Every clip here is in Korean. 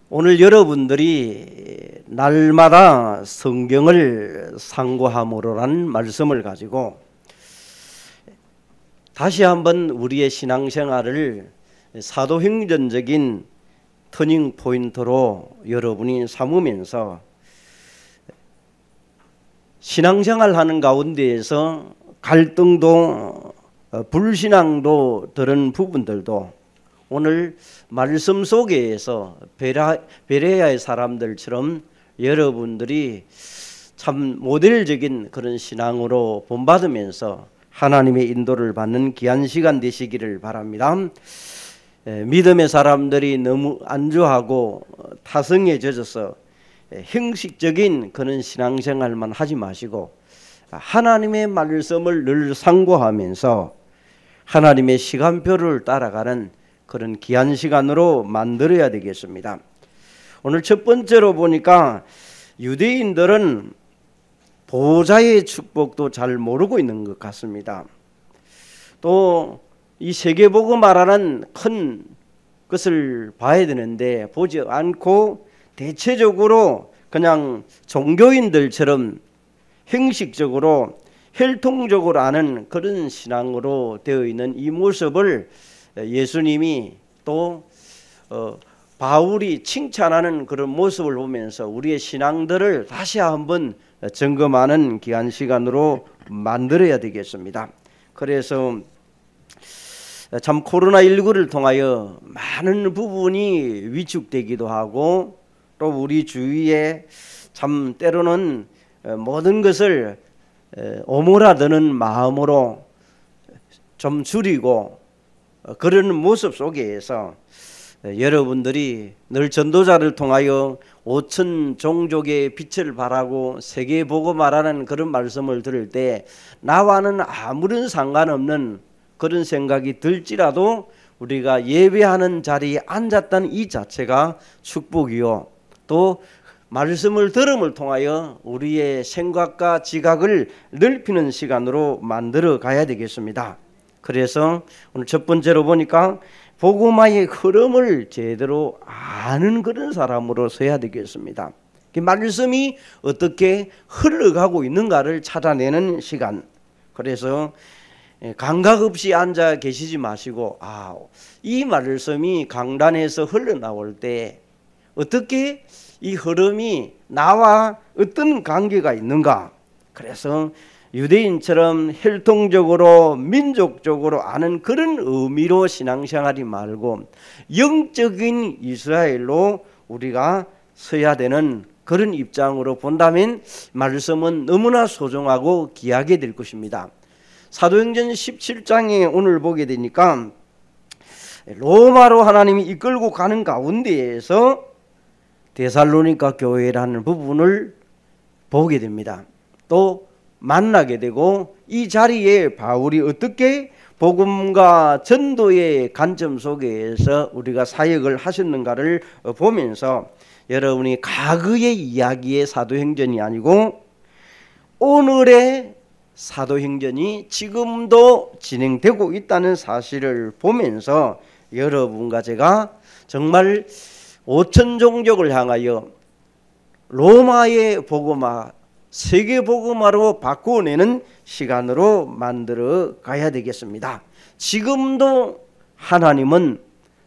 오늘 여러분들이 날마다 성경을 상고함으로라는 말씀을 가지고 다시 한번 우리의 신앙생활을 사도행전적인 터닝 포인트로 여러분이 삼으면서 신앙생활하는 가운데에서 갈등도 불신앙도 들은 부분들도 오늘 말씀 속에서 베레아의 사람들처럼 여러분들이 참 모델적인 그런 신앙으로 본받으면서 하나님의 인도를 받는 귀한 시간 되시기를 바랍니다. 믿음의 사람들이 너무 안주하고 타성에 젖어서 형식적인 그런 신앙생활만 하지 마시고 하나님의 말씀을 늘 상고하면서 하나님의 시간표를 따라가는 그런 귀한 시간으로 만들어야 되겠습니다. 오늘 첫 번째로 보니까 유대인들은 보호자의 축복도 잘 모르고 있는 것 같습니다. 또 이 세계복음화라는 큰 것을 봐야 되는데 보지 않고 대체적으로 그냥 종교인들처럼 형식적으로 혈통적으로 아는 그런 신앙으로 되어 있는 이 모습을 예수님이 또 바울이 칭찬하는 그런 모습을 보면서 우리의 신앙들을 다시 한번 점검하는 귀한 시간으로 만들어야 되겠습니다. 그래서 참 코로나19를 통하여 많은 부분이 위축되기도 하고 또 우리 주위에 참 때로는 모든 것을 오므라드는 마음으로 좀 줄이고 그런 모습 속에서 여러분들이 늘 전도자를 통하여 5천 종족의 빛을 발하고 세계 복음화라는 그런 말씀을 들을 때 나와는 아무런 상관없는 그런 생각이 들지라도 우리가 예배하는 자리에 앉았다는 이 자체가 축복이요, 또 말씀을 들음을 통하여 우리의 생각과 지각을 넓히는 시간으로 만들어 가야 되겠습니다. 그래서 오늘 첫 번째로 보니까 복음화의 흐름을 제대로 아는 그런 사람으로 서야 되겠습니다. 말씀이 어떻게 흘러가고 있는가를 찾아내는 시간. 그래서 감각 없이 앉아 계시지 마시고 이 말씀이 강단에서 흘러나올 때 어떻게 이 흐름이 나와 어떤 관계가 있는가. 그래서 유대인처럼 혈통적으로 민족적으로 아는 그런 의미로 신앙생활이 말고 영적인 이스라엘로 우리가 서야 되는 그런 입장으로 본다면 말씀은 너무나 소중하고 귀하게 될 것입니다. 사도행전 17장에 오늘 보게 되니까 로마로 하나님이 이끌고 가는 가운데에서 데살로니가 교회라는 부분을 보게 됩니다. 또 만나게 되고 이 자리에 바울이 어떻게 복음과 전도의 관점 속에서 우리가 사역을 하셨는가를 보면서 여러분이 과거의 이야기의 사도행전이 아니고 오늘의 사도행전이 지금도 진행되고 있다는 사실을 보면서 여러분과 제가 정말 5천 종족을 향하여 로마의 복음화, 세계 복음화로 바꾸어내는 시간으로 만들어 가야 되겠습니다. 지금도 하나님은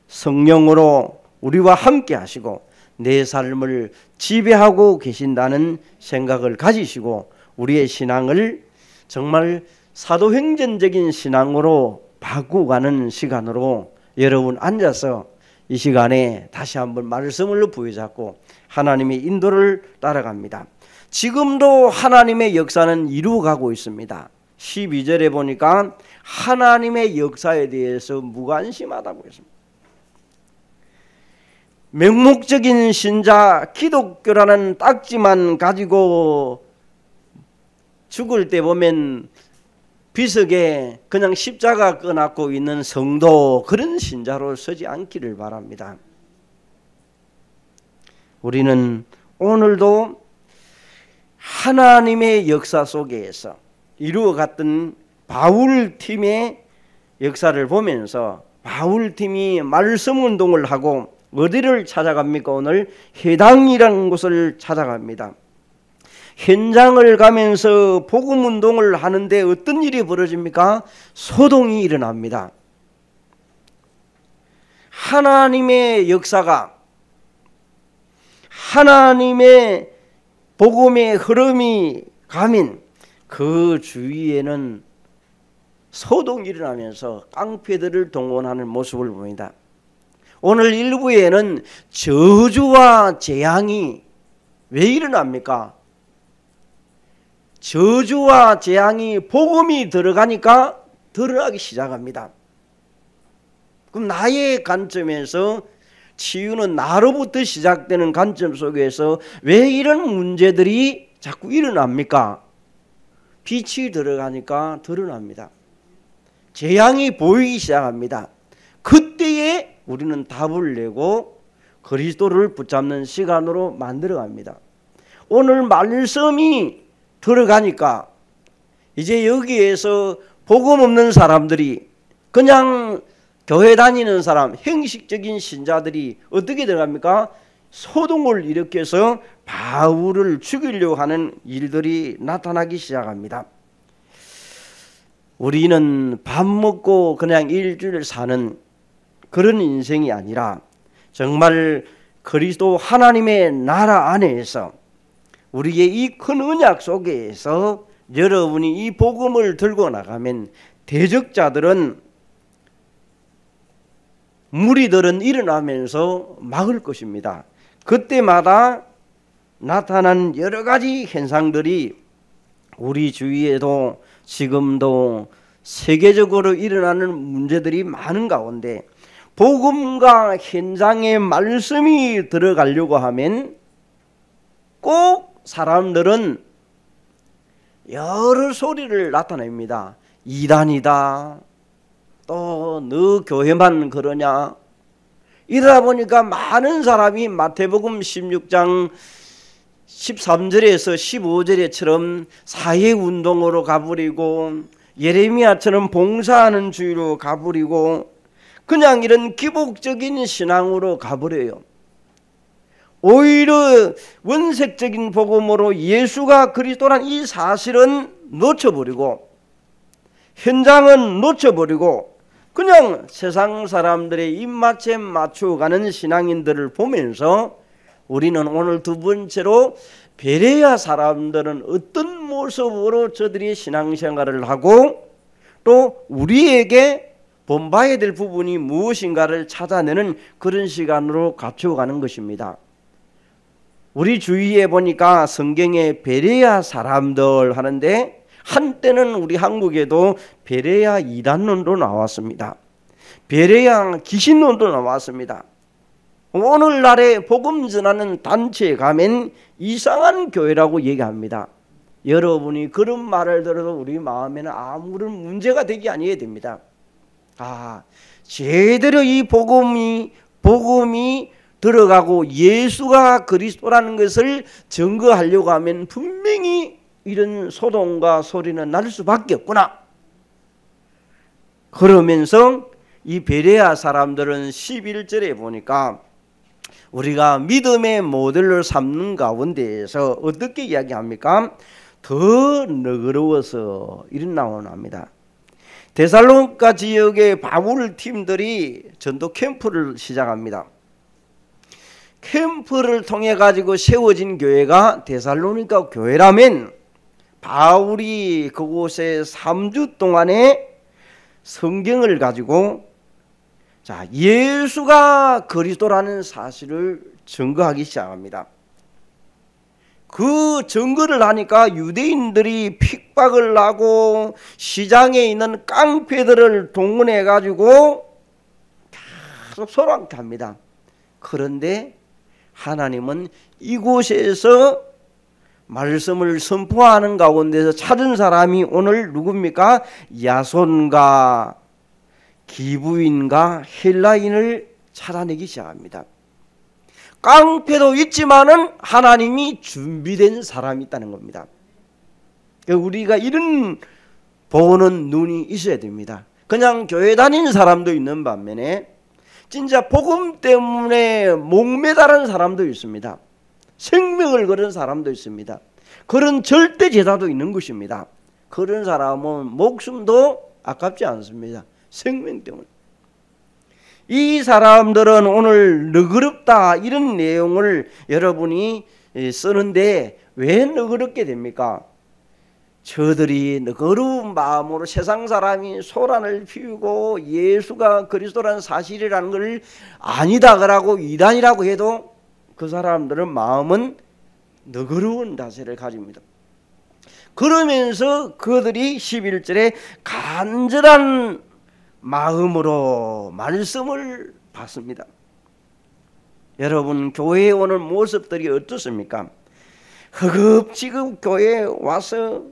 성령으로 우리와 함께 하시고 내 삶을 지배하고 계신다는 생각을 가지시고 우리의 신앙을 정말 사도행전적인 신앙으로 바꾸가는 시간으로 여러분 앉아서 이 시간에 다시 한번 말씀을 부여잡고 하나님의 인도를 따라갑니다. 지금도 하나님의 역사는 이루어가고 있습니다. 12절에 보니까 하나님의 역사에 대해서 무관심하다고 했습니다. 맹목적인 신자 기독교라는 딱지만 가지고 죽을 때 보면 비석에 그냥 십자가 꺼놨고 있는 성도, 그런 신자로 서지 않기를 바랍니다. 우리는 오늘도 하나님의 역사 속에서 이루어갔던 바울팀의 역사를 보면서 바울팀이 말씀운동을 하고 어디를 찾아갑니까? 오늘 회당이라는 곳을 찾아갑니다. 현장을 가면서 복음운동을 하는데 어떤 일이 벌어집니까? 소동이 일어납니다. 하나님의 역사가, 하나님의 복음의 흐름이 가면 그 주위에는 소동이 일어나면서 깡패들을 동원하는 모습을 보입니다. 오늘 일부에는 저주와 재앙이 왜 일어납니까? 저주와 재앙이 복음이 들어가니까 드러나기 시작합니다. 그럼 나의 관점에서 치유는 나로부터 시작되는 관점 속에서 왜 이런 문제들이 자꾸 일어납니까? 빛이 들어가니까 드러납니다. 재앙이 보이기 시작합니다. 그때에 우리는 답을 내고 그리스도를 붙잡는 시간으로 만들어갑니다. 오늘 말씀이 들어가니까 이제 여기에서 복음 없는 사람들이, 그냥 교회 다니는 사람, 형식적인 신자들이 어떻게 들어갑니까? 소동을 일으켜서 바울을 죽이려고 하는 일들이 나타나기 시작합니다. 우리는 밥 먹고 그냥 일주일 사는 그런 인생이 아니라 정말 그리스도 하나님의 나라 안에서 우리의 이 큰 언약 속에서 여러분이 이 복음을 들고 나가면 대적자들은, 무리들은 일어나면서 막을 것입니다. 그때마다 나타난 여러 가지 현상들이 우리 주위에도 지금도 세계적으로 일어나는 문제들이 많은 가운데 복음과 현장의 말씀이 들어가려고 하면 꼭 사람들은 여러 소리를 나타냅니다. 이단이다. 또 너 교회만 그러냐. 이러다 보니까 많은 사람이 마태복음 16장 13절에서 15절에처럼 사회운동으로 가버리고 예레미야처럼 봉사하는 주의로 가버리고 그냥 이런 기복적인 신앙으로 가버려요. 오히려 원색적인 복음으로 예수가 그리스도란 이 사실은 놓쳐버리고 현장은 놓쳐버리고 그냥 세상 사람들의 입맛에 맞춰가는 신앙인들을 보면서 우리는 오늘 두 번째로 베레아 사람들은 어떤 모습으로 저들이 신앙생활을 하고 또 우리에게 본봐야 될 부분이 무엇인가를 찾아내는 그런 시간으로 갖춰가는 것입니다. 우리 주위에 보니까 성경에 베레아 사람들 하는데 한때는 우리 한국에도 베레아 이단론도 나왔습니다. 베레아 귀신론도 나왔습니다. 오늘날에 복음 전하는 단체에 가면 이상한 교회라고 얘기합니다. 여러분이 그런 말을 들어도 우리 마음에는 아무런 문제가 되지 아니해야 됩니다. 제대로 이 복음이 들어가고 예수가 그리스도라는 것을 증거하려고 하면 분명히 이런 소동과 소리는 날 수밖에 없구나. 그러면서 이 베레아 사람들은 11절에 보니까 우리가 믿음의 모델로 삼는 가운데에서 어떻게 이야기합니까? 더 너그러워서 이런 나옵니다. 데살로니가 지역의 바울 팀들이 전도 캠프를 시작합니다. 캠프를 통해 가지고 세워진 교회가 데살로니가 교회라면 바울이 그곳에 3주 동안에 성경을 가지고 예수가 그리스도라는 사실을 증거하기 시작합니다. 그 증거를 하니까 유대인들이 핍박을 하고 시장에 있는 깡패들을 동원해 가지고 계속 소란케 합니다. 그런데 하나님은 이곳에서 말씀을 선포하는 가운데서 찾은 사람이 오늘 누굽니까? 야손과 기부인과 헬라인을 찾아내기 시작합니다. 깡패도 있지만은 하나님이 준비된 사람이 있다는 겁니다. 우리가 이런 보는 눈이 있어야 됩니다. 그냥 교회 다니는 사람도 있는 반면에 진짜 복음 때문에 목매다른 사람도 있습니다. 생명을 걸은 사람도 있습니다. 그런 절대 제자도 있는 것입니다. 그런 사람은 목숨도 아깝지 않습니다. 생명 때문에. 이 사람들은 오늘 너그럽다 이런 내용을 여러분이 쓰는데 왜 너그럽게 됩니까? 저들이 너그러운 마음으로 세상 사람이 소란을 피우고 예수가 그리스도라는 사실이라는 걸 아니다라고 이단이라고 해도 그 사람들은 마음은 너그러운 자세를 가집니다. 그러면서 그들이 11절에 간절한 마음으로 말씀을 받습니다. 여러분 교회에 오는 모습들이 어떻습니까? 허겁지겁 교회에 와서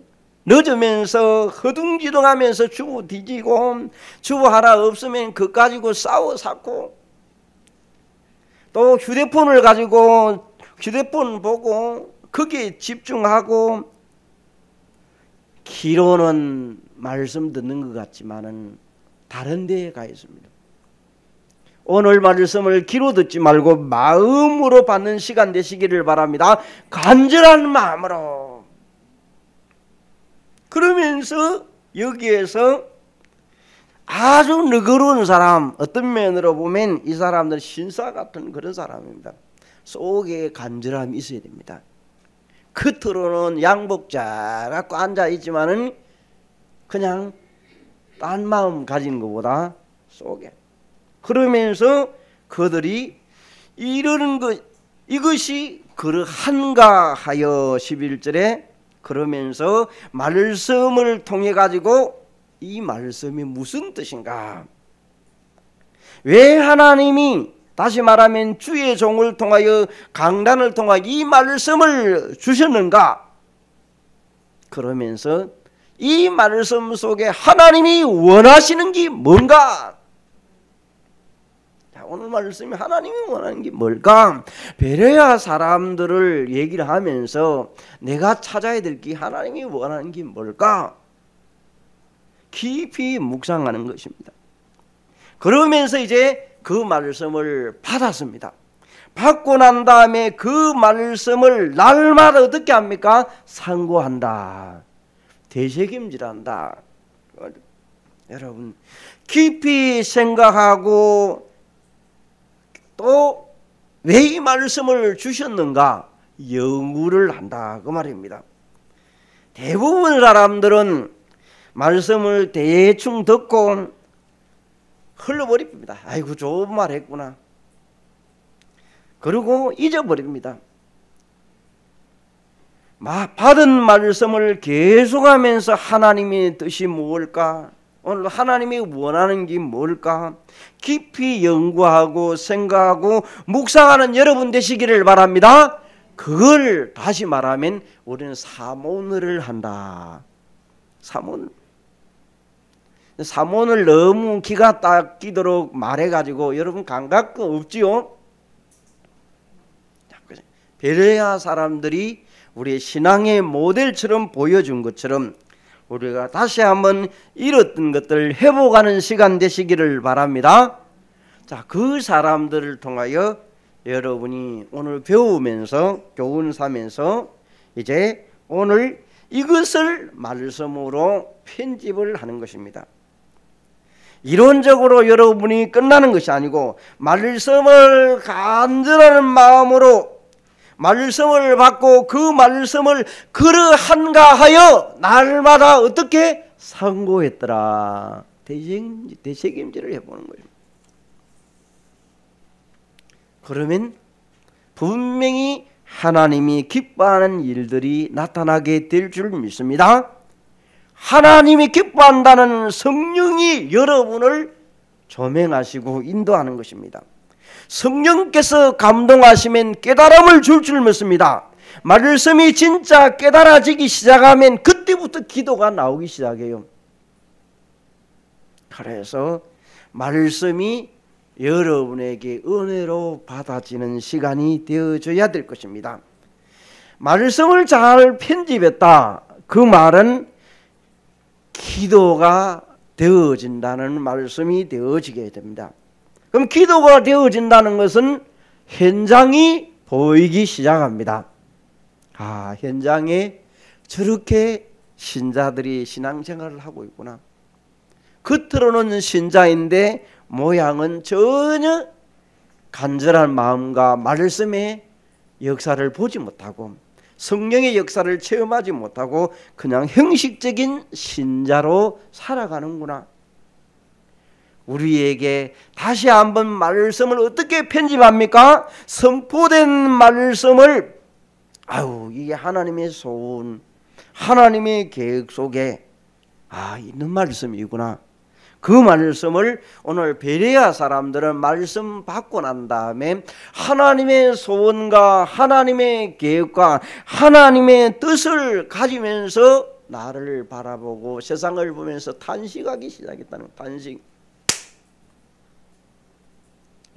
늦으면서 허둥지둥하면서 주부 뒤지고 주부 하나 없으면 그거 가지고 싸워 샀고 또 휴대폰을 가지고 휴대폰 보고 거기에 집중하고 귀로는 말씀 듣는 것 같지만은 다른 데에 가 있습니다. 오늘 말씀을 귀로 듣지 말고 마음으로 받는 시간 되시기를 바랍니다. 간절한 마음으로. 그러면서 여기에서 아주 너그러운 사람, 어떤 면으로 보면 이 사람들은 신사 같은 그런 사람입니다. 속에 간절함이 있어야 됩니다. 겉으로는 양복 잘 갖고 앉아 있지만은 그냥 딴 마음 가진 것보다 속에. 그러면서 그들이 이러는 것, 이것이 그러한가 하여 11절에 그러면서 말씀을 통해 가지고 이 말씀이 무슨 뜻인가? 왜 하나님이 다시 말하면 주의 종을 통하여 강단을 통하여 이 말씀을 주셨는가? 그러면서 이 말씀 속에 하나님이 원하시는 게 뭔가? 자, 오늘 말씀이 하나님이 원하는 게 뭘까? 베레아 사람들을 얘기를 하면서 내가 찾아야 될 게 하나님이 원하는 게 뭘까? 깊이 묵상하는 것입니다. 그러면서 이제 그 말씀을 받았습니다. 받고 난 다음에 그 말씀을 날마다 어떻게 합니까? 상고한다. 되새김질한다. 여러분 깊이 생각하고 또 왜 이 말씀을 주셨는가? 연구를 한다 그 말입니다. 대부분 사람들은 말씀을 대충 듣고 흘러버립니다. 아이고 좋은 말 했구나. 그리고 잊어버립니다. 받은 말씀을 계속하면서 하나님의 뜻이 무엇일까? 오늘 하나님이 원하는 게 뭘까? 깊이 연구하고 생각하고 묵상하는 여러분 되시기를 바랍니다. 그걸 다시 말하면 우리는 사모를 한다. 사모를 너무 기가 닦이도록 말해가지고 여러분 감각 없지요? 베레아 사람들이 우리의 신앙의 모델처럼 보여준 것처럼 우리가 다시 한번 잃었던 것들을 회복하는 시간 되시기를 바랍니다. 자, 그 사람들을 통하여 여러분이 오늘 배우면서 교훈 삼면서 이제 오늘 이것을 말씀으로 편집을 하는 것입니다. 이론적으로 여러분이 끝나는 것이 아니고 말씀을 간절한 마음으로 말씀을 받고 그 말씀을 그러한가 하여 날마다 어떻게 상고했더라. 되새김질을 해보는 거예요. 그러면 분명히 하나님이 기뻐하는 일들이 나타나게 될 줄 믿습니다. 하나님이 기뻐한다는 성령이 여러분을 조명하시고 인도하는 것입니다. 성령께서 감동하시면 깨달음을 줄 믿습니다. 말씀이 진짜 깨달아지기 시작하면 그때부터 기도가 나오기 시작해요. 그래서 말씀이 여러분에게 은혜로 받아지는 시간이 되어줘야 될 것입니다. 말씀을 잘 편집했다. 그 말은 기도가 되어진다는 말씀이 되어지게 됩니다. 그럼 기도가 되어진다는 것은 현장이 보이기 시작합니다. 아, 현장에 저렇게 신자들이 신앙생활을 하고 있구나. 겉으로는 신자인데 모양은 전혀 간절한 마음과 말씀의 역사를 보지 못하고 성령의 역사를 체험하지 못하고 그냥 형식적인 신자로 살아가는구나. 우리에게 다시 한번 말씀을 어떻게 편집합니까? 선포된 말씀을 이게 하나님의 소원, 하나님의 계획 속에 있는 말씀이구나. 그 말씀을 오늘 베레아 사람들은 말씀 받고 난 다음에 하나님의 소원과 하나님의 계획과 하나님의 뜻을 가지면서 나를 바라보고 세상을 보면서 탄식하기 시작했다는 탄식.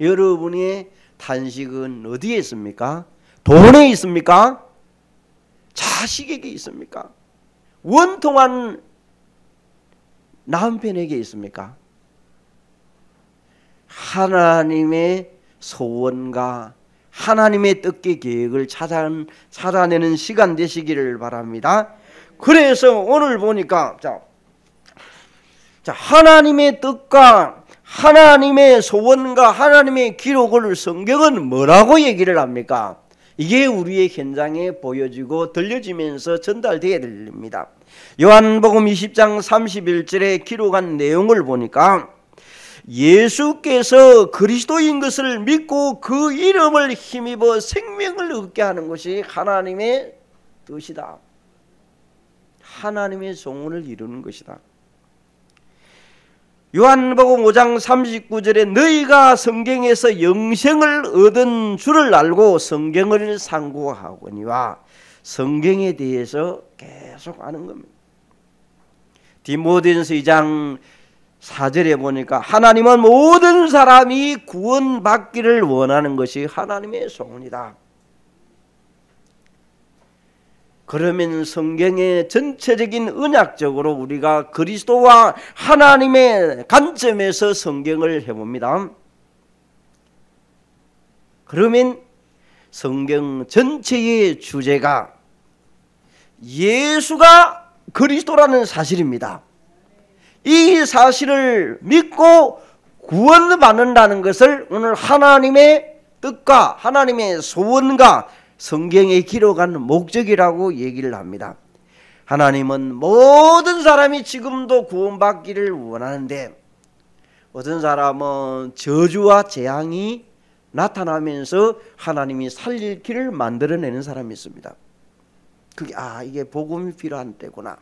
여러분의 탄식은 어디에 있습니까? 돈에 있습니까? 자식에게 있습니까? 원통한 남편에게 있습니까? 하나님의 소원과 하나님의 뜻과 계획을 찾아내는 시간 되시기를 바랍니다. 그래서 오늘 보니까 하나님의 뜻과 하나님의 소원과 하나님의 기록을 성경은 뭐라고 얘기를 합니까? 이게 우리의 현장에 보여지고 들려지면서 전달되어야 됩니다. 요한복음 20장 31절에 기록한 내용을 보니까 예수께서 그리스도인 것을 믿고 그 이름을 힘입어 생명을 얻게 하는 것이 하나님의 뜻이다. 하나님의 소원을 이루는 것이다. 요한복음 5장 39절에 너희가 성경에서 영생을 얻은 줄을 알고 성경을 상고하거니와 성경에 대해서 계속 아는 겁니다. 디모데전서 2장 4절에 보니까 하나님은 모든 사람이 구원받기를 원하는 것이 하나님의 소원이다. 그러면 성경의 전체적인 언약적으로 우리가 그리스도와 하나님의 관점에서 성경을 해봅니다. 그러면 성경 전체의 주제가 예수가 그리스도라는 사실입니다. 이 사실을 믿고 구원받는다는 것을 오늘 하나님의 뜻과 하나님의 소원과 성경에 기록한 목적이라고 얘기를 합니다. 하나님은 모든 사람이 지금도 구원받기를 원하는데 어떤 사람은 저주와 재앙이 나타나면서 하나님이 살릴 길을 만들어내는 사람이 있습니다. 그게 이게 복음이 필요한 때구나.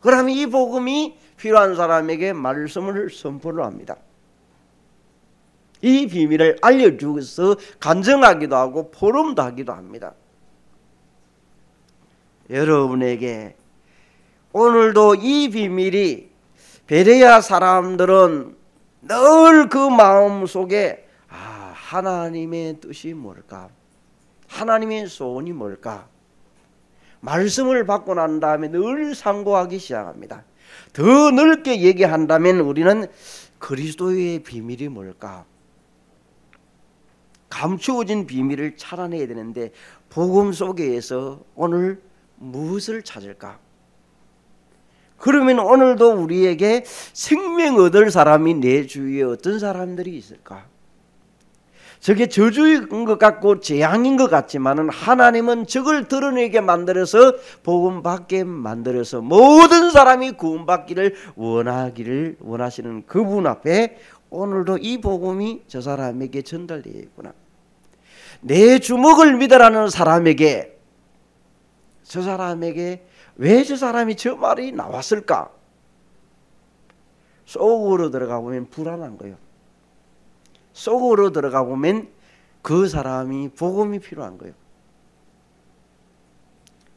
그러면 이 복음이 필요한 사람에게 말씀을 선포를 합니다. 이 비밀을 알려주어서 간증하기도 하고 포럼도 하기도 합니다. 여러분에게 오늘도 이 비밀이 베레아 사람들은 늘 그 마음 속에 하나님의 뜻이 뭘까? 하나님의 소원이 뭘까? 말씀을 받고 난 다음에 늘 상고하기 시작합니다. 더 넓게 얘기한다면 우리는 그리스도의 비밀이 뭘까? 감추어진 비밀을 찾아내야 되는데 복음 속에서 오늘 무엇을 찾을까? 그러면 오늘도 우리에게 생명 얻을 사람이 내 주위에 어떤 사람들이 있을까? 저게 저주인 것 같고 재앙인 것 같지만은 하나님은 저걸 드러내게 만들어서 복음 받게 만들어서 모든 사람이 구원받기를 원하시는 그분 앞에 오늘도 이 복음이 저 사람에게 전달되어 있구나. 내 주먹을 믿으라는 사람에게 저 사람에게 왜 저 사람이 저 말이 나왔을까? 속으로 들어가 보면 불안한 거예요. 속으로 들어가 보면 그 사람이 복음이 필요한 거예요.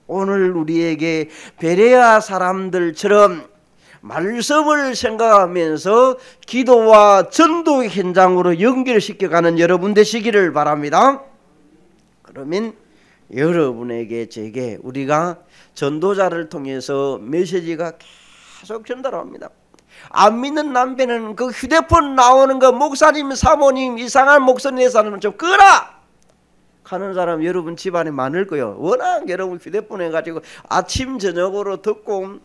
오늘 우리에게 베레아 사람들처럼 말씀을 생각하면서 기도와 전도 현장으로 연결시켜가는 여러분 되시기를 바랍니다. 그러면 여러분에게 제게 우리가 전도자를 통해서 메시지가 계속 전달합니다. 안 믿는 남편은 그 휴대폰 나오는 거 목사님 사모님 이상한 목소리 내서 하는 좀 끄라 하는 사람 여러분 집안에 많을 거예요. 워낙 여러분 휴대폰 해가지고 아침 저녁으로 듣고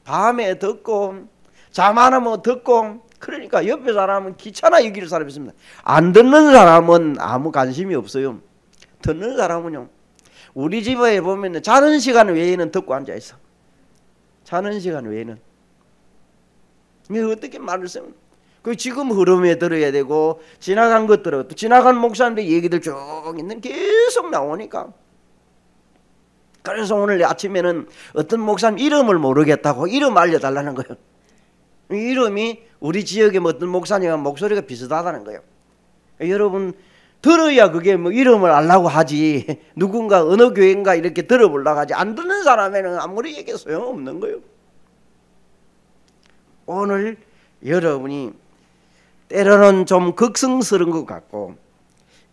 밤에 듣고 잠 안 오면 듣고 그러니까 옆에 사람은 귀찮아 여기는 사람이 있습니다. 안 듣는 사람은 아무 관심이 없어요. 듣는 사람은요. 우리 집에 보면 자는 시간 외에는 듣고 앉아있어. 자는 시간 외에는. 어떻게 말씀? 그 지금 흐름에 들어야 되고 지나간 것 들어 또 지나간 목사님들 얘기들 쭉 있는 계속 나오니까. 그래서 오늘 아침에는 어떤 목사님 이름을 모르겠다고 이름 알려달라는 거예요. 이름이 우리 지역의 어떤 목사님과 목소리가 비슷하다는 거예요. 여러분 들어야 그게 뭐 이름을 알라고 하지 누군가 어느 교회인가 이렇게 들어보려고 하지 안 듣는 사람에는 아무리 얘기해 소용없는 거예요. 오늘 여러분이 때로는 좀 극성스러운 것 같고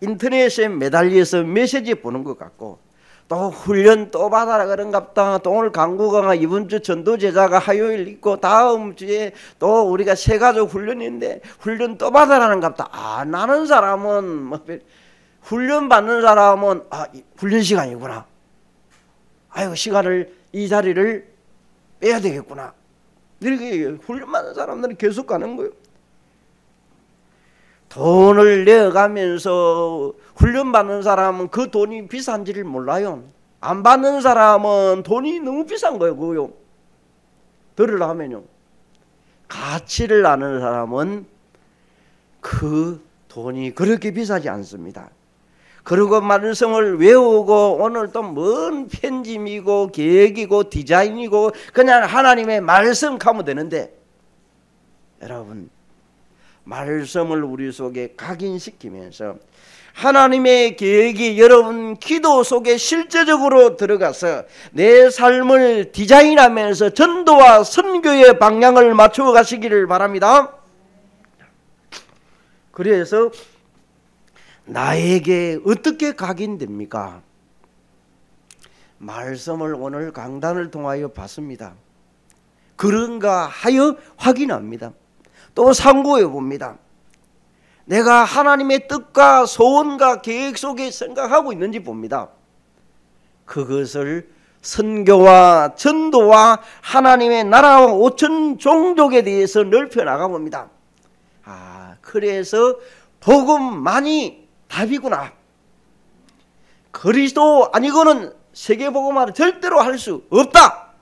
인터넷에 매달려서 메시지 보는 것 같고 또 훈련 또 받아라 그런갑다. 또 오늘 강구강아 이번 주 전도 제자가 화요일 있고 다음 주에 또 우리가 새가족 훈련인데 훈련 또 받아라는갑다. 안 하는 사람은 뭐 훈련 받는 사람은 훈련 시간이구나. 아이고 시간을 이 자리를 빼야 되겠구나. 이렇게 훈련 받는 사람들은 계속 가는 거예요. 돈을 내어가면서 훈련 받는 사람은 그 돈이 비싼지를 몰라요. 안 받는 사람은 돈이 너무 비싼 거예요. 그거요. 들으려면요. 가치를 아는 사람은 그 돈이 그렇게 비싸지 않습니다. 그리고 말씀을 외우고 오늘 또 뭔 편집이고 계획이고 디자인이고 그냥 하나님의 말씀 가면 되는데 여러분 말씀을 우리 속에 각인시키면서 하나님의 계획이 여러분 기도 속에 실제적으로 들어가서 내 삶을 디자인하면서 전도와 선교의 방향을 맞추어 가시기를 바랍니다. 그래서 나에게 어떻게 각인됩니까? 말씀을 오늘 강단을 통하여 봤습니다. 그런가 하여 확인합니다. 또 상고해 봅니다. 내가 하나님의 뜻과 소원과 계획 속에 생각하고 있는지 봅니다. 그것을 선교와 전도와 하나님의 나라와 5천 종족에 대해서 넓혀 나가 봅니다. 그래서 복음만이 답이구나. 그리스도 아니고는 세계복음화를 절대로 할 수 없다.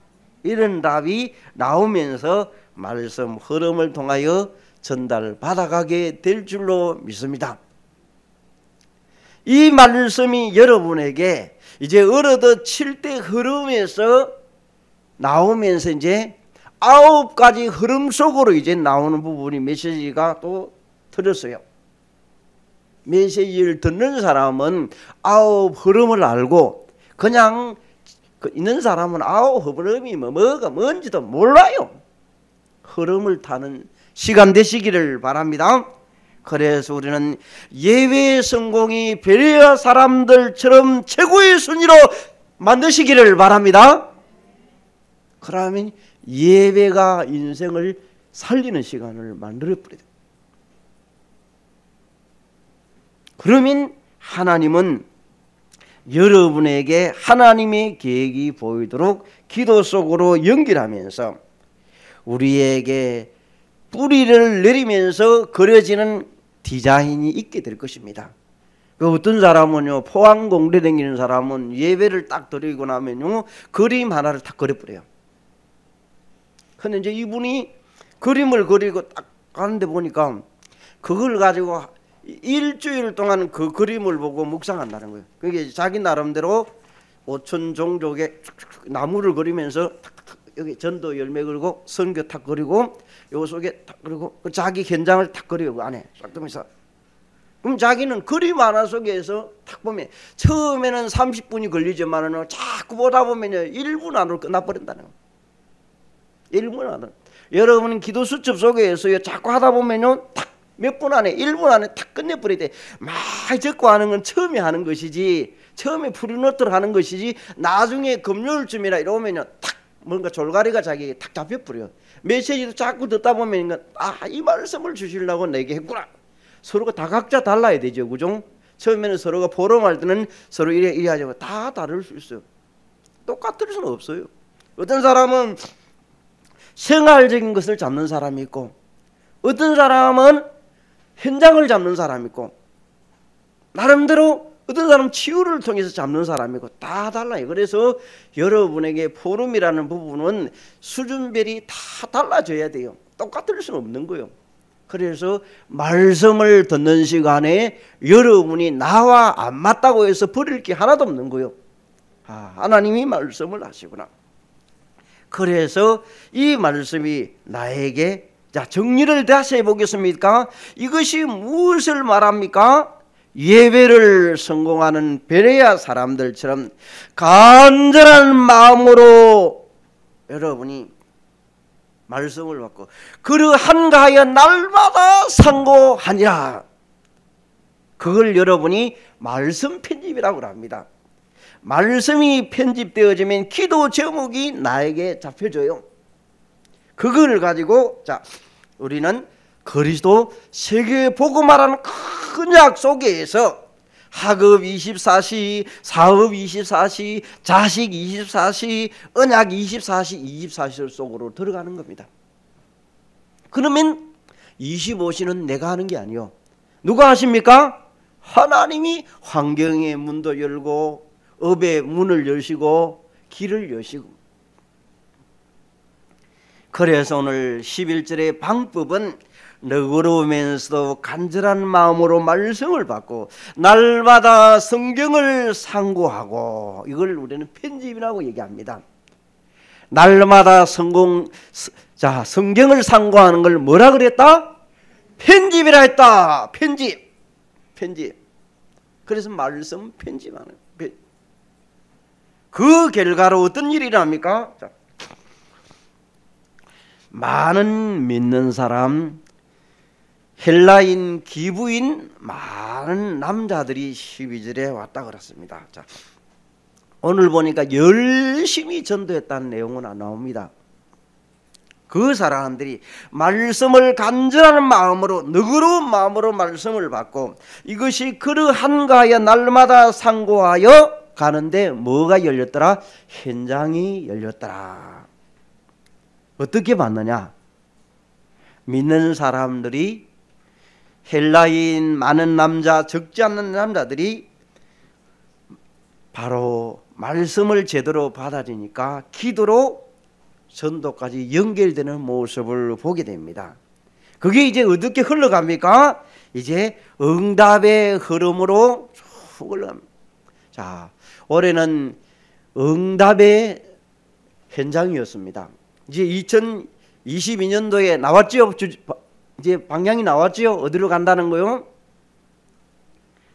이런 답이 나오면서 말씀 흐름을 통하여 전달받아가게 될 줄로 믿습니다. 이 말씀이 여러분에게 이제 어느덧 7대 흐름에서 나오면서 이제 9가지 흐름 속으로 이제 나오는 부분이 메시지가 또 틀렸어요. 메시지를 듣는 사람은 9 흐름을 알고 그냥 있는 사람은 9 흐름이 뭐가 뭔지도 몰라요. 흐름을 타는 시간 되시기를 바랍니다. 그래서 우리는 예외 성공이 베레아 사람들처럼 최고의 순위로 만드시기를 바랍니다. 그러면 예배가 인생을 살리는 시간을 만들어버려야 돼요. 그러면 하나님은 여러분에게 하나님의 계획이 보이도록 기도 속으로 연결하면서 우리에게 뿌리를 내리면서 그려지는 디자인이 있게 될 것입니다. 그 어떤 사람은요 포항 공대 다니는 사람은 예배를 딱 드리고 나면요 그림 하나를 딱 그려버려요. 근데 이제 이분이 그림을 그리고 딱 가는데 보니까 그걸 가지고 일주일 동안 그 그림을 보고 묵상한다는 거예요. 그게 자기 나름대로 5천 종족의 나무를 그리면서 탁탁탁 여기 전도 열매 그리고 선교 탁 그리고 요 속에 탁 그리고 자기 현장을 탁 그리고 안에 싹 뜨면서 그럼 자기는 그림 하나 속에서 탁 보면 처음에는 30분이 걸리지만은 자꾸 보다 보면요 1분 안으로 끝나버린다는 거예요. 1분 안으로. 여러분은 기도 수첩 속에서요 자꾸 하다 보면요 탁 몇 분 안에 1분 안에 탁 끝내버릴 때 막 적고 하는 건 처음에 하는 것이지 처음에 프리노트를 하는 것이지 나중에 금요일쯤이나 이러면요 탁 뭔가 졸가리가 자기에게 탁 잡혀버려요. 메시지도 자꾸 듣다 보면 이 말씀을 주시려고 내게 했구나. 서로가 다 각자 달라야 되죠, 그죠? 처음에는 서로가 포럼할 때는 서로 이래 하자고 다 다를 수 있어요. 똑같을 수는 없어요. 어떤 사람은 생활적인 것을 잡는 사람이 있고, 어떤 사람은 현장을 잡는 사람이 있고, 나름대로 어떤 사람은 치유를 통해서 잡는 사람이 있고, 다 달라요. 그래서 여러분에게 포럼이라는 부분은 수준별이 다 달라져야 돼요. 똑같을 수는 없는 거예요. 그래서 말씀을 듣는 시간에 여러분이 나와 안 맞다고 해서 버릴 게 하나도 없는 거예요. 하나님이 말씀을 하시구나. 그래서 이 말씀이 나에게, 자, 정리를 다시 해보겠습니까? 이것이 무엇을 말합니까? 예배를 성공하는 베레아 사람들처럼 간절한 마음으로 여러분이 말씀을 받고 그를 한가하여 날마다 상고하니라. 그걸 여러분이 말씀 편집이라고 합니다. 말씀이 편집되어지면 기도 제목이 나에게 잡혀져요. 그걸 가지고, 자, 우리는 그리스도 세계 복음화라는 큰 약 속에서 학업 24시, 사업 24시, 자식 24시, 언약 24시, 24시 속으로 들어가는 겁니다. 그러면 25시는 내가 하는 게 아니요. 누가 하십니까? 하나님이 환경의 문도 열고 업의 문을 여시고 길을 여시고. 그래서 오늘 11절의 방법은 너그러우면서도 간절한 마음으로 말씀을 받고 날마다 성경을 상고하고, 이걸 우리는 편집이라고 얘기합니다. 날마다 성경을 상고하는 걸 뭐라 그랬다? 편집이라 했다. 편집. 그래서 말씀 편집하는. 그 결과로 어떤 일이 일어납니까? 많은 믿는 사람, 헬라인, 기부인 많은 남자들이 12절에 왔다 그랬습니다. 자, 오늘 보니까 열심히 전도했다는 내용은 안 나옵니다. 그 사람들이 말씀을 간절한 마음으로, 너그러운 마음으로 말씀을 받고 이것이 그를 한가하여 날마다 상고하여 가는데 뭐가 열렸더라? 현장이 열렸더라. 어떻게 봤느냐? 믿는 사람들이, 헬라인 많은 남자, 적지 않는 남자들이 바로 말씀을 제대로 받아들이니까 기도로 전도까지 연결되는 모습을 보게 됩니다. 그게 이제 어떻게 흘러갑니까? 이제 응답의 흐름으로 쭉 흘러갑니다. 자, 올해는 응답의 현장이었습니다. 이제 2022년도에 나왔죠? 이제 방향이 나왔죠? 어디로 간다는 거요?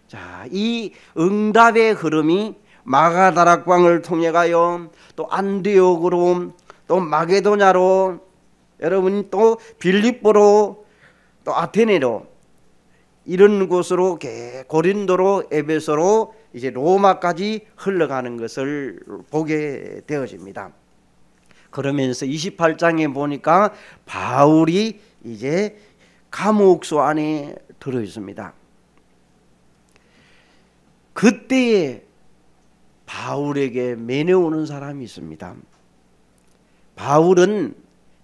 자, 이 응답의 흐름이 마가다락방을 통해 가요, 또 안디옥으로, 또 마게도냐로, 여러분이 또 빌립보로, 또 아테네로, 이런 곳으로, 고린도로, 에베소로, 이제 로마까지 흘러가는 것을 보게 되어집니다. 그러면서 28장에 보니까 바울이 이제 감옥소 안에 들어 있습니다. 그때에 바울에게 면회오는 사람이 있습니다. 바울은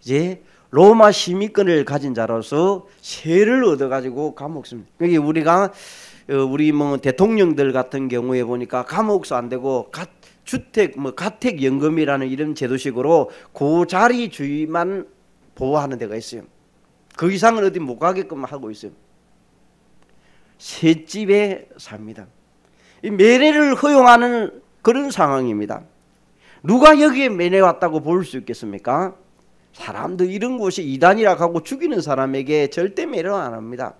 이제 로마 시민권을 가진 자로서 세를 얻어가지고 감옥소, 여기 우리가 우리 대통령들 같은 경우에 보니까 감옥소 안 되고 주택 가택연금이라는 이런 제도식으로 그 자리 주위만 보호하는 데가 있어요. 그 이상은 어디 못 가게끔 하고 있어요. 셋집에 삽니다. 이 면회를 허용하는 그런 상황입니다. 누가 여기에 면회 왔다고 볼 수 있겠습니까? 사람들 이런 곳이 이단이라고 하고 죽이는 사람에게 절대 면회 안 합니다.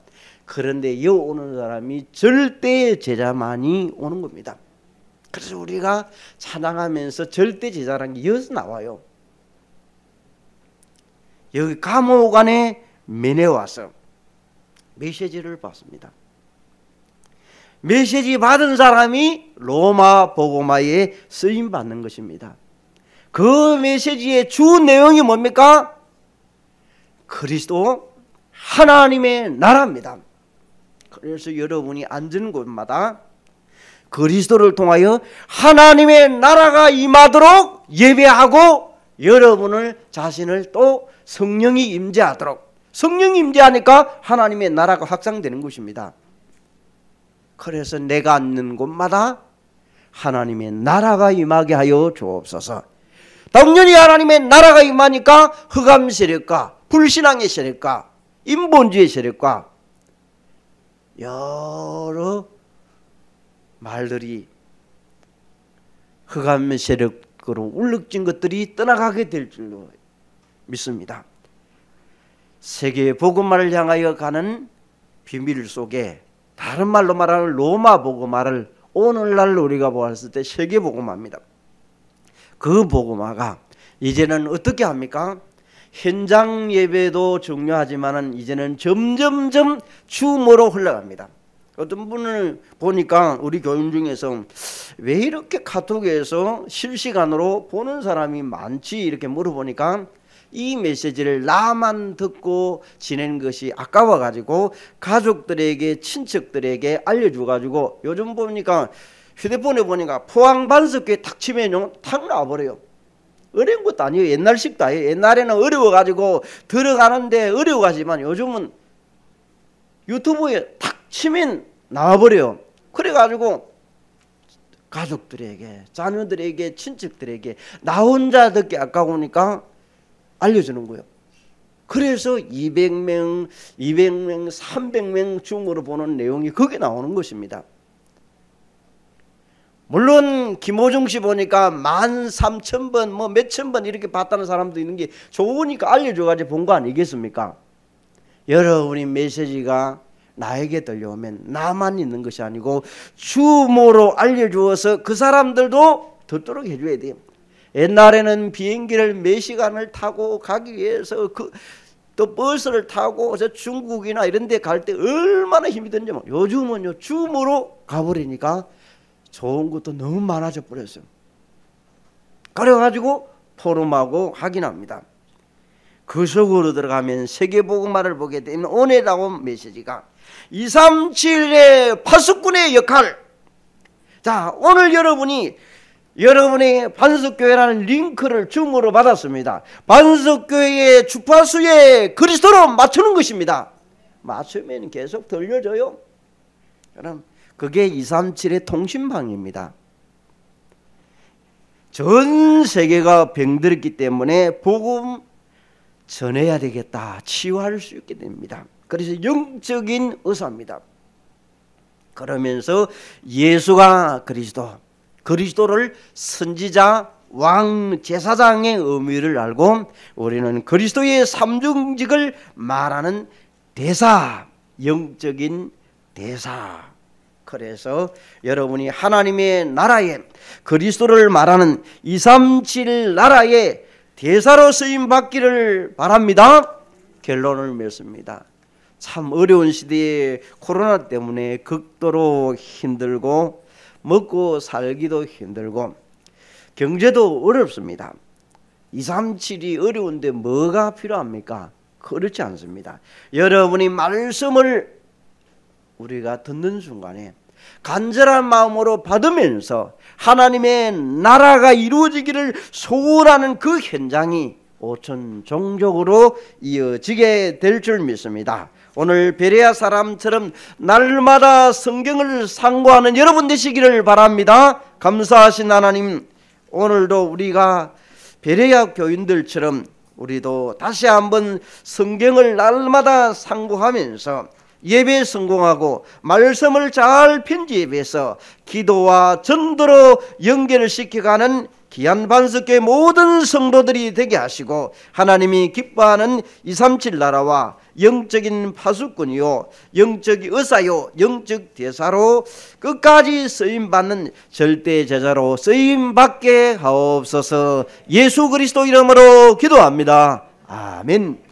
그런데 여 오는 사람이 절대 제자만이 오는 겁니다. 그래서 우리가 찬양하면서 절대 제자라는 게 여기서 나와요. 여기 감옥 안에 면회 와서 메시지를 받습니다. 메시지 받은 사람이 로마 복음화에 쓰임 받는 것입니다. 그 메시지의 주 내용이 뭡니까? 그리스도 하나님의 나라입니다. 그래서 여러분이 앉은 곳마다 그리스도를 통하여 하나님의 나라가 임하도록 예배하고 여러분을 자신을 또 성령이 임재하도록, 성령이 임재하니까 하나님의 나라가 확장되는 것입니다. 그래서 내가 앉는 곳마다 하나님의 나라가 임하게 하여 주옵소서. 당연히 하나님의 나라가 임하니까 흑암 세력과 불신앙의 세력과 인본주의 세력과 여러 말들이 흑암 세력으로 울룩진 것들이 떠나가게 될 줄로 믿습니다. 세계 복음화를 향하여 가는 비밀 속에, 다른 말로 말하는 로마 복음화를 오늘날 우리가 보았을 때 세계 복음화입니다. 그 복음화가 이제는 어떻게 합니까? 현장 예배도 중요하지만은 이제는 점점점 줌으로 흘러갑니다. 어떤 분을 보니까 우리 교인 중에서 왜 이렇게 카톡에서 실시간으로 보는 사람이 많지 이렇게 물어보니까 이 메시지를 나만 듣고 지낸 것이 아까워 가지고 가족들에게, 친척들에게 알려줘 가지고 요즘 보니까 휴대폰에 보니까 포항 반석교회 탁 치면요 탁 나와버려요. 어려운 것도 아니에요. 옛날식도 아니에요. 옛날에는 어려워 가지고 들어가는데 어려워가지만 요즘은 유튜브에 탁 치면 나와버려요. 그래가지고 가족들에게, 자녀들에게, 친척들에게 나 혼자 듣기 아까우니까 알려주는 거예요. 그래서 200명, 300명 줌으로 보는 내용이 거기 나오는 것입니다. 물론 김호중 씨 보니까 13,000번 뭐 몇천 번 이렇게 봤다는 사람도 있는 게 좋으니까 알려줘가지고 본 거 아니겠습니까? 여러분이 메시지가 나에게 들려오면 나만 있는 것이 아니고 줌으로 알려주어서 그 사람들도 듣도록 해줘야 돼요. 옛날에는 비행기를 몇 시간을 타고 가기 위해서 또 버스를 타고 저 중국이나 이런 데 갈 때 얼마나 힘이 든지 요즘은요 줌으로 가버리니까 좋은 것도 너무 많아져 버렸어요. 그래가지고 포럼하고 확인합니다. 그 속으로 들어가면 세계복음화를 보게 되면 오늘 나온 메시지가 237의 파수꾼의 역할. 자, 오늘 여러분의 반석교회라는 링크를 줌으로 받았습니다. 반석교회의 주파수에 그리스도로 맞추는 것입니다. 맞추면 계속 들려줘요. 그럼 그게 237의 통신망입니다. 전 세계가 병들었기 때문에 복음 전해야 되겠다, 치유할 수 있게 됩니다. 그래서 영적인 의사입니다. 그러면서 예수가 그리스도를 선지자, 왕, 제사장의 의미를 알고 우리는 그리스도의 삼중직을 말하는 대사, 영적인 대사. 그래서 여러분이 하나님의 나라에 그리스도를 말하는 237 나라의 대사로 쓰임 받기를 바랍니다. 결론을 맺습니다. 참 어려운 시대에 코로나 때문에 극도로 힘들고 먹고 살기도 힘들고 경제도 어렵습니다. 237이 어려운데 뭐가 필요합니까? 그렇지 않습니다. 여러분이 말씀을 우리가 듣는 순간에 간절한 마음으로 받으면서 하나님의 나라가 이루어지기를 소원하는 그 현장이 오천 종족으로 이어지게 될 줄 믿습니다. 오늘 베레아 사람처럼 날마다 성경을 상고하는 여러분 되시기를 바랍니다. 감사하신 하나님, 오늘도 우리가 베레아 교인들처럼 우리도 다시 한번 성경을 날마다 상고하면서 예배에 성공하고 말씀을 잘 편집해서 기도와 전도로 연결을 시켜가는 귀한 반석교회 모든 성도들이 되게 하시고 하나님이 기뻐하는 237 나라와 영적인 파수꾼이요, 영적 의사요, 영적 대사로 끝까지 쓰임받는 절대 제자로 쓰임받게 하옵소서. 예수 그리스도 이름으로 기도합니다. 아멘.